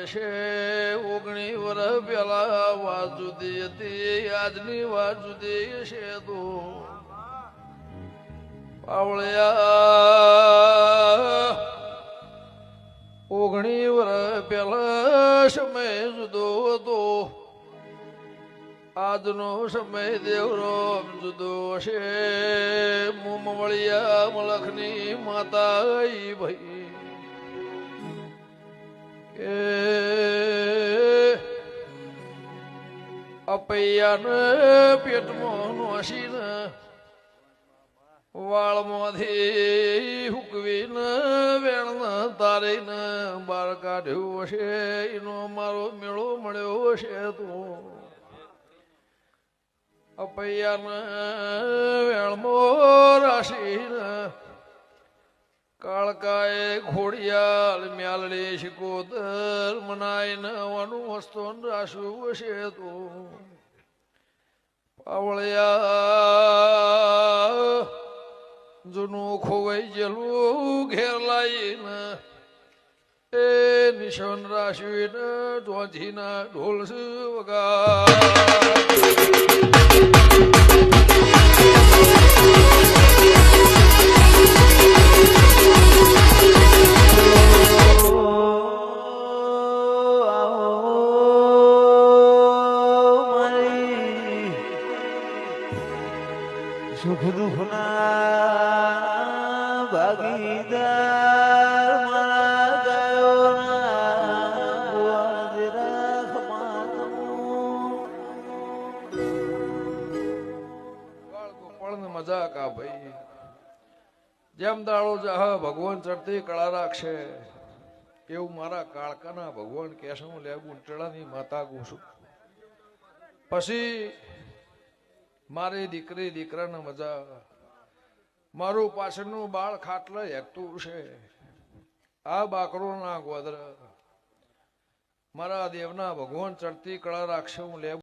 છે 19 વર્ષ પહેલા વાત જુદી હતી આજની વાત જુદી છે તો પાવળિયા 19 વર્ષ પહેલા સમય જુદો હતો આજનો સમય દેવરો જુદો છે મુમવળિયા મલખની માતા ભાઈ કે અપૈયાને પેટમાં નોસીને વાળમાંથી હુકવીને વેણને તારીને બહાર કાઢ્યો છે એનો મારો મેળો મળ્યો છે તો અપૈયાને વેણમો રાશીને કાળકાએ ઘોડિયાલ મ્યાલડી શિકોતર મનાઈને વાનું વસ્તોન રાશું છે તો પાવળિયા જૂનું ખોવાઈ ગયેલું ઘેર લાવીને એ નિશાન રાશીને ધોધીના ઢોલ વગા સુખ દુઃખના ભાગીદાર મારા ગાયોના ગોવાળ રાખ ગોપાળને મજાક આ ભાઈ જેમ દાડો જાહ ભગવાન ચડતી કળા રાખશે એવું મારા કાળકાના ભગવાન કહેશે હું લેવું ટેળાની માતા ગુશું પછી મારી દીકરી દીકરાને મજા મારું પાછળનું બાળ ખાટલે હેકતું છે આ બાકરો ના ગોદર મારા દેવના ભગવાન ચડતી કળા રાખશે હું લેવું